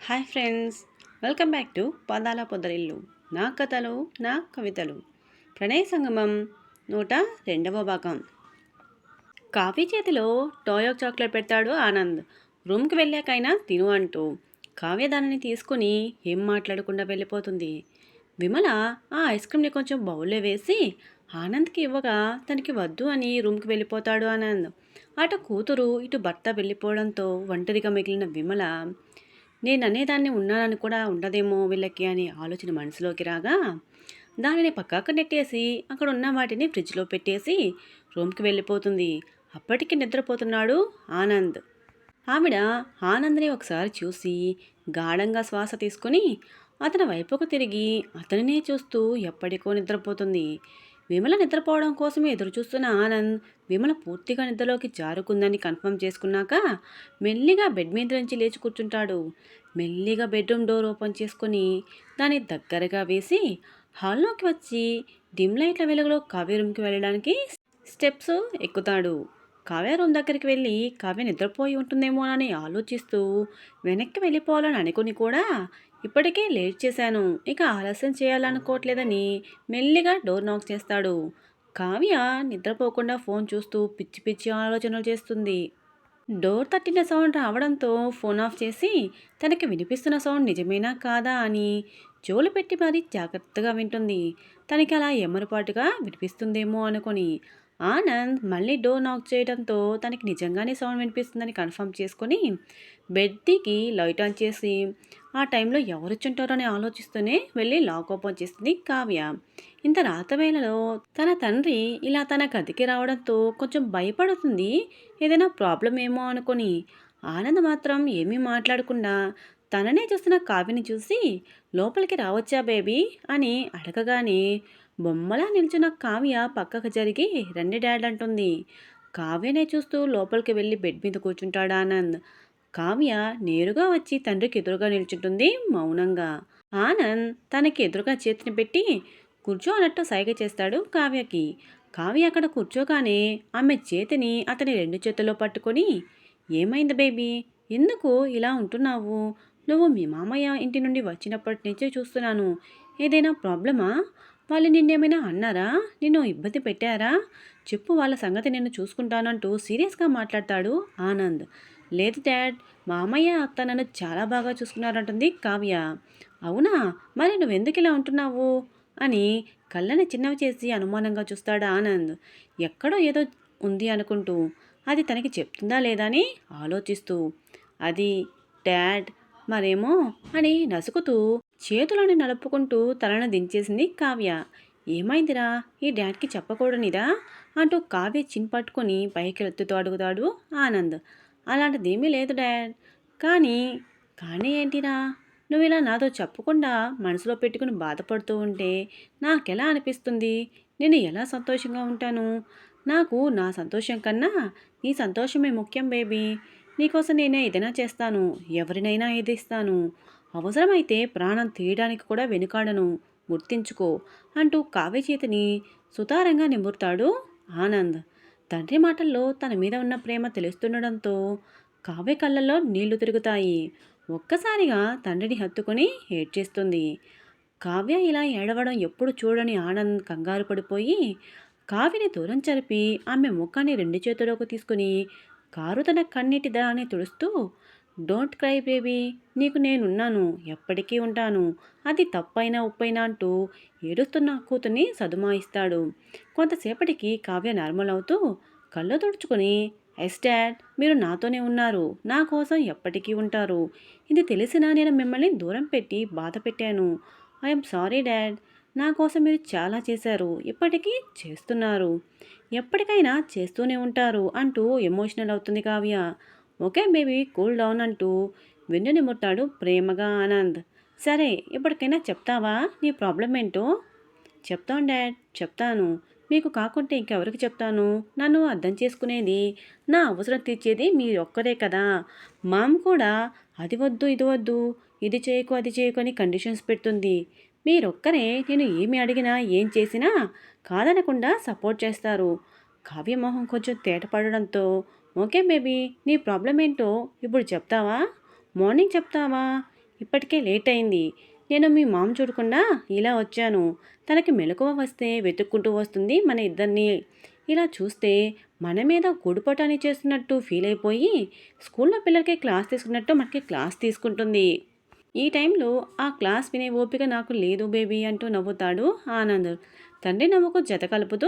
Hi friends, welcome back to పదాల పొదరిల్లు. నా కథలు, నా కవితలు. ప్రణయ సంగమం 102వ భాగం. కాఫీ చేతిలో టోయో చాక్లెట్ పెడతాడు ఆనంద్. రూమ్కి వెళ్ళాకైనా తిను అంటూ. కావ్య దానిని తీసుకుని ఏం మాట్లాడకుండా వెళ్ళిపోతుంది. విమల ఆ ఐస్ క్రీమ్ని కొంచెం బౌల్లో వేసి ఆనంద్కి ఇవ్వగా తనకి వద్దు అని రూమ్కి వెళ్ళిపోతాడు ఆనంద్. అటు కూతురు ఇటు భర్త వెళ్ళిపోవడంతో ఒంటరిగా మిగిలిన విమల నేను అనేదాన్ని ఉన్నానని కూడా ఉండదేమో వీళ్ళకి అని ఆలోచన మనసులోకి రాగా దానిని పక్కకు నెట్టేసి అక్కడ ఉన్న వాటిని ఫ్రిడ్జ్లో పెట్టేసి రూమ్కి వెళ్ళిపోతుంది. అప్పటికి నిద్రపోతున్నాడు ఆనంద్. ఆవిడ ఆనంద్ని ఒకసారి చూసి గాఢంగా శ్వాస తీసుకుని అతని వైపుకు తిరిగి అతనినే చూస్తూ ఎప్పటికో నిద్రపోతుంది. విమల నిద్రపోవడం కోసమే ఎదురుచూస్తున్న ఆనంద్ విమల పూర్తిగా నిద్రలోకి జారుకుందని కన్ఫర్మ్ చేసుకున్నాక మెల్లిగా బెడ్ మీద నుంచి లేచి కూర్చుంటాడు. మెల్లిగా బెడ్రూమ్ డోర్ ఓపెన్ చేసుకుని దాన్ని దగ్గరగా వేసి హాల్లోకి వచ్చి డిమ్ లైట్ల వెలుగులో కావ్య రూమ్కి వెళ్ళడానికి స్టెప్స్ ఎక్కుతాడు. కావ్య రూమ్ దగ్గరికి వెళ్ళి కావ్య నిద్రపోయి ఉంటుందేమోనని ఆలోచిస్తూ వెనక్కి వెళ్ళిపోవాలని అనుకుని కూడా ఇప్పటికే లేట్ చేశాను, ఇక ఆలస్యం చేయాలనుకోవట్లేదని మెల్లిగా డోర్ నాక్ చేస్తాడు. కావ్య నిద్రపోకుండా ఫోన్ చూస్తూ పిచ్చి పిచ్చి ఆలోచనలు చేస్తుంది. డోర్ తట్టిన సౌండ్ రావడంతో ఫోన్ ఆఫ్ చేసి తనకి వినిపిస్తున్న సౌండ్ నిజమేనా కాదా అని చెవులు పెట్టి మరీ జాగ్రత్తగా వింటుంది. తనకి అలా ఎమ్మరపాటుగా వినిపిస్తుందేమో అనుకొని ఆనంద్ మళ్ళీ డోర్ నాక్ చేయడంతో తనకి నిజంగానే సౌండ్ వినిపిస్తుందని కన్ఫర్మ్ చేసుకొని బెడ్ దిగి లైట్ ఆన్ చేసి ఆ టైంలో ఎవరొచ్చుంటారని ఆలోచిస్తూనే వెళ్ళి లాక్ ఓపెన్ చేస్తుంది కావ్య. ఇంత రాతవేళలో తన తండ్రి ఇలా తన గదికి రావడంతో కొంచెం భయపడుతుంది, ఏదైనా ప్రాబ్లం ఏమో అనుకొని. ఆనంద్ మాత్రం ఏమీ మాట్లాడకుండా తననే చూస్తున్న కావ్యని చూసి లోపలికి రావచ్చా బేబీ అని అడగగానే బొమ్మలా నిల్చున్న కావ్య పక్కకు జరిగి రండి డాడ్ అంటుంది. కావ్యనే చూస్తూ లోపలికి వెళ్ళి బెడ్ మీద కూర్చుంటాడు ఆనంద్. కావ్య నేరుగా వచ్చి తండ్రికి ఎదురుగా నిల్చుంటుంది మౌనంగా. ఆనంద్ తనకి ఎదురుగా చేతిని పెట్టి కూర్చో అన్నట్టు సైగ చేస్తాడు కావ్యకి. కావ్య అక్కడ కూర్చోగానే ఆమె చేతిని అతని రెండు చేతుల్లో పట్టుకొని ఏమైంది బేబీ, ఎందుకు ఇలా ఉంటున్నావు? నువ్వు మీ మామయ్య ఇంటి నుండి వచ్చినప్పటి నుంచే చూస్తున్నాను, ఏదైనా ప్రాబ్లమా? వాళ్ళు నిన్నేమైనా అన్నారా? నిన్ను ఇబ్బంది పెట్టారా? చెప్పు, వాళ్ళ సంగతి నేను చూసుకుంటానంటూ సీరియస్గా మాట్లాడతాడు ఆనంద్. లేదు డాడ్, మామయ్య అత్త నన్ను చాలా బాగా చూసుకున్నారంటుంది కావ్య. అవునా, మరి నువ్వెందుకు ఇలా ఉంటున్నావు అని కళ్ళని చిన్నవి చేసి అనుమానంగా చూస్తాడు ఆనంద్. ఎక్కడో ఏదో ఉంది అనుకుంటూ అది తనకి చెప్తుందా లేదా అని ఆలోచిస్తూ. అది డాడ్ మరేమో అని నసుకుతూ చేతులను నలుపుకుంటూ తలను దించేసింది కావ్య. ఏమైందిరా, ఈ డాడ్కి చెప్పకూడనిదా అంటూ కావ్య చిన్ పట్టుకొని పైకెత్తుతూ అడుగుతాడు ఆనంద్. అలాంటిదేమీ లేదు డాడ్. కానీ కానీ ఏంటిరా, నువ్వు ఇలా నాతో చెప్పకుండా మనసులో పెట్టుకుని బాధపడుతూ ఉంటే నాకెలా అనిపిస్తుంది? నేను ఎలా సంతోషంగా ఉంటాను? నాకు నా సంతోషం కన్నా నీ సంతోషమే ముఖ్యం బేబీ. నీకోసం నేనే ఏదైనా చేస్తాను, ఎవరినైనా ఎదిరిస్తాను, అవసరమైతే ప్రాణం తీయడానికి కూడా వెనుకాడను, గుర్తించుకో అంటూ కావ్య చేతిని సుతారంగా నిమురుతాడు ఆనంద్. తండ్రి మాటల్లో తన మీద ఉన్న ప్రేమ తెలుస్తుండడంతో కావ్య కళ్ళల్లో నీళ్లు తిరుగుతాయి. ఒక్కసారిగా తండ్రిని హత్తుకొని ఏడ్చేస్తుంది. కావ్య ఇలా ఏడవడం ఎప్పుడు చూడని ఆనంద్ కంగారు పడిపోయి కావ్యని దూరం జరిపి ఆమె ముఖాన్ని రెండు చేతులకు తీసుకుని కారుతన కన్నీటి దాన్ని తుడుస్తూ డోంట్ క్రై బేబీ, నీకు నేనున్నాను, ఎప్పటికీ ఉంటాను, అది తప్పైనా ఉప్పైనా అంటూ ఏడుస్తున్న కూతుర్ని సదుమాయిస్తాడు. కొంతసేపటికి కావ్య నార్మల్ అవుతూ కళ్ళు తుడుచుకొని ఎస్ డాడ్, మీరు నాతోనే ఉన్నారు, నా కోసం ఎప్పటికీ ఉంటారు, ఇది తెలిసినా నేను మిమ్మల్ని దూరం పెట్టి బాధ పెట్టాను, ఐఎమ్ సారీ డాడ్, నా కోసం మీరు చాలా చేశారు, ఇప్పటికీ చేస్తున్నారు, ఎప్పటికైనా చేస్తూనే ఉంటారు అంటూ ఎమోషనల్ అవుతుంది Kavya. Okay baby, cool down అంటూ వెన్ను నిమురుతాడు ప్రేమగా ఆనంద్. సరే, ఇప్పటికైనా చెప్తావా నీ ప్రాబ్లం ఏంటో? చెప్తాను డాడ్, చెప్తాను, మీకు కాకుంటే ఇంకెవరికి చెప్తాను? నన్ను అర్థం చేసుకునేది, నా అవసరం తీర్చేది మీరు ఒక్కరే కదా. మామ్ కూడా అది వద్దు ఇది వద్దు, ఇది చేయకు అది చేయకు అని కండిషన్స్ పెడుతుంది. మీరొక్కరే నేను ఏమి అడిగినా ఏం చేసినా కాదనకుండా సపోర్ట్ చేస్తారు. కావ్య మొహం కొంచెం తేటపడడంతో ఓకే బేబీ, నీ ప్రాబ్లం ఏంటో ఇప్పుడు చెప్తావా? మార్నింగ్ చెప్తావా? ఇప్పటికే లేట్ అయింది. నేను మీ మామ చూడకుండా ఇలా వచ్చాను. తనకి మెలకువ వస్తే వెతుక్కుంటూ వస్తుంది మన ఇద్దరిని. ఇలా చూస్తే మన మీద గూడుపటాని చేస్తున్నట్టు ఫీల్ అయిపోయి స్కూల్లో పిల్లలకి క్లాస్ తీసుకున్నట్టు మనకి క్లాస్ తీసుకుంటుంది. ఈ టైంలో ఆ క్లాస్ వినే ఓపిక నాకు లేదు బేబీ అంటూ నవ్వుతాడు ఆనంద్. తండ్రి నవ్వుకు జత కలుపుతూ,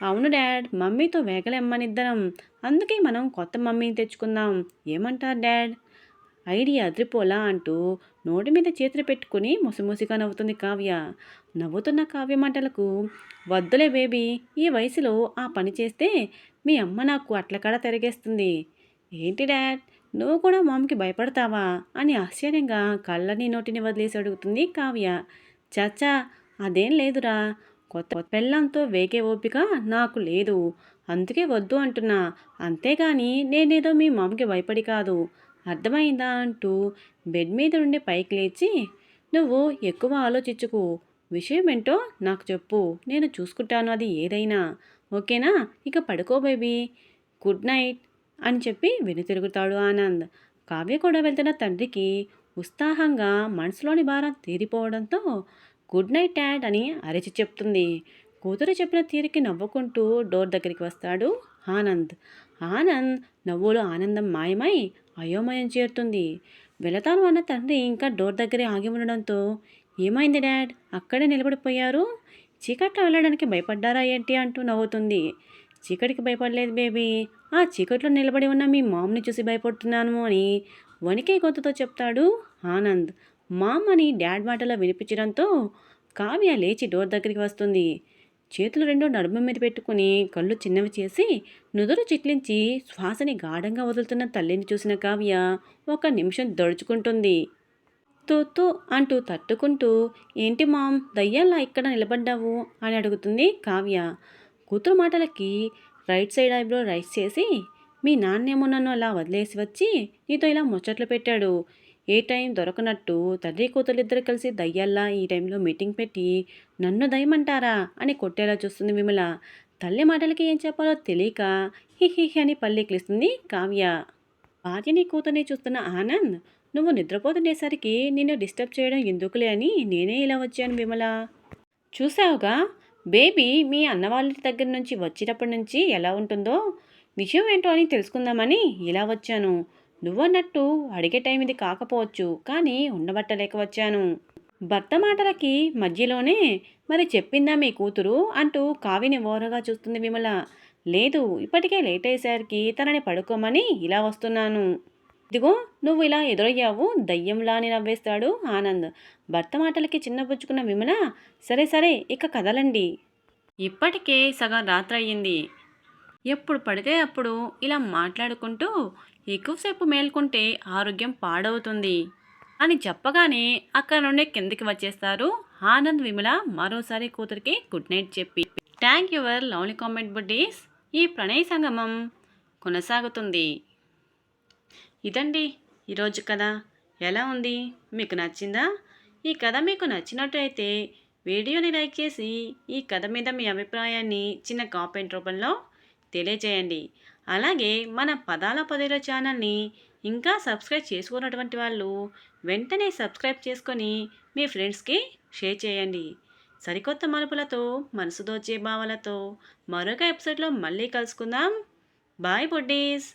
అవును డాడ్, మమ్మీతో వేగలేమ్మనిద్దరం. అందుకే మనం కొత్త మమ్మీని తెచ్చుకుందాం. ఏమంటారు డాడ్? ఐడియా అద్రిపోలా అంటూ నోటి మీద చేతులు పెట్టుకుని ముసిముసిగా నవ్వుతుంది కావ్య. నవ్వుతున్న కావ్య మాటలకు, వద్దులే బేబీ, ఈ వయసులో ఆ పని చేస్తే మీ అమ్మ నాకు అట్లకాడ తిరిగేస్తుంది. ఏంటి డాడ్, నువ్వు కూడా మామకి భయపడతావా అని ఆశ్చర్యంగా కళ్ళని నోటిని వదిలేసి అడుగుతుంది కావ్య. చాచా, అదేం లేదురా, కొత్త పెళ్ళంతో వేగే ఓపిక నాకు లేదు. అందుకే వద్దు అంటున్నా. అంతేగాని నేనేదో మీ మామకి భయపడి కాదు. అర్థమైందా అంటూ బెడ్ మీద నుండి పైకి లేచి, నువ్వు ఎక్కువ ఆలోచించుకు. విషయం ఏంటో నాకు చెప్పు, నేను చూసుకుంటాను అది ఏదైనా. ఓకేనా? ఇక పడుకో బేబీ. గుడ్ నైట్ అని చెప్పి వెనుతిరుగుతాడు ఆనంద్. కావ్య కూడా వెళ్తున్న తండ్రికి ఉత్సాహంగా మనసులోని భారం తీరిపోవడంతో గుడ్ నైట్ డాడ్ అని అరిచి చెప్తుంది. కూతురు చెప్పిన తీరికి నవ్వుకుంటూ డోర్ దగ్గరికి వస్తాడు ఆనంద్. ఆనంద్ నవ్వులో ఆనందం మాయమై అయోమయం చేరుతుంది. వెళతాను అన్న తండ్రి ఇంకా డోర్ దగ్గరే ఆగి ఉండడంతో, ఏమైంది డాడ్, అక్కడే నిలబడిపోయారు? చీకట్లో వెళ్ళడానికి భయపడ్డారా ఏంటి అంటూ నవ్వుతుంది. చీకటికి భయపడలేదు బేబీ, ఆ చీకట్లో నిలబడి ఉన్న మీ మామ్ని చూసి భయపడుతున్నాను అని వణికే గొంతుతో చెప్తాడు ఆనంద్. మామ్ అని డాడ్ మాటలో వినిపించడంతో కావ్య లేచి డోర్ దగ్గరికి వస్తుంది. చేతులు రెండు నడుము మీద పెట్టుకుని కళ్ళు చిన్నవి చేసి నుదురు చిట్లించి శ్వాసని గాఢంగా వదులుతున్న తల్లిని చూసిన కావ్య ఒక నిమిషం దడుచుకుంటుంది. తూ అంటూ తట్టుకుంటూ, ఏంటి మామ్, దయ్యాల్లా ఇక్కడ నిలబడ్డావు అని అడుగుతుంది కావ్య. కూతురు మాటలకి రైట్ సైడ్ ఐబ్రో రైస్ చేసి, మీ నాన్నేమో నన్ను అలా వదిలేసి వచ్చి నీతో ఇలా ముచ్చట్లు పెట్టాడు. ఏ టైం దొరకనట్టు తండ్రి కూతురిద్దరు కలిసి దయ్యాల్లా ఈ టైంలో మీటింగ్ పెట్టి నన్ను దయ్యమంటారా అని కొట్టేలా చూస్తుంది విమల. తల్లి మాటలకి ఏం చెప్పాలో తెలియక హిహి అని పల్లెకిలిస్తుంది కావ్య. భార్యని కూతుర్ని చూస్తున్న ఆనంద్, నువ్వు నిద్రపోతుండేసరికి నిన్ను డిస్టర్బ్ చేయడం ఎందుకులే అని నేనే ఇలా వచ్చాను విమల. చూసావుగా బేబీ మీ అన్నవాళ్ళ దగ్గర నుంచి వచ్చినప్పటి నుంచి ఎలా ఉంటుందో, విషయం ఏంటో అని తెలుసుకుందామని ఇలా వచ్చాను. నువ్వన్నట్టు అడిగే టైం ఇది కాకపోవచ్చు, కానీ ఉండబట్టలేక వచ్చాను. భర్త మాటలకి మధ్యలోనే, మరి చెప్పిందా మీ కూతురు అంటూ కావిని ఓరగా చూస్తుంది విమల. లేదు, ఇప్పటికే లేట్ అయ్యేసరికి తనని పడుకోమని ఇలా వస్తున్నాను. ఇదిగో నువ్వు ఇలా ఎదురయ్యావు దయ్యంలా అని నవ్వేస్తాడు ఆనంద్. భర్త మాటలకి చిన్నపుచ్చుకున్న విమల, సరే సరే ఇక కదలండి, ఇప్పటికే సగం రాత్రి అయ్యింది. ఎప్పుడు పడితే అప్పుడు ఇలా మాట్లాడుకుంటూ ఎక్కువసేపు మేల్కొంటే ఆరోగ్యం పాడవుతుంది అని చెప్పగానే అక్కడ నుండి కిందికి వచ్చేస్తారు ఆనంద్ విమల. మరోసారి కూతురికి గుడ్ నైట్ చెప్పి, thank your lovely comment buddies. ఈ ప్రణయ సంగమం కొనసాగుతుంది. ఇదండి ఈరోజు కథ. ఎలా ఉంది, మీకు నచ్చిందా? ఈ కథ మీకు నచ్చినట్టయితే వీడియోని లైక్ చేసి ఈ కథ మీద మీ అభిప్రాయాన్ని చిన్న కామెంట్ రూపంలో తెలియజేయండి. అలాగే మన పదాల పదేల ఛానల్ని ఇంకా సబ్స్క్రైబ్ చేసుకున్నటువంటి వాళ్ళు వెంటనే సబ్స్క్రైబ్ చేసుకొని మీ ఫ్రెండ్స్కి షేర్ చేయండి. సరికొత్త మలుపులతో, మనసు దోచే భావాలతో మరొక ఎపిసోడ్లో మళ్ళీ కలుసుకుందాం. Bye buddies.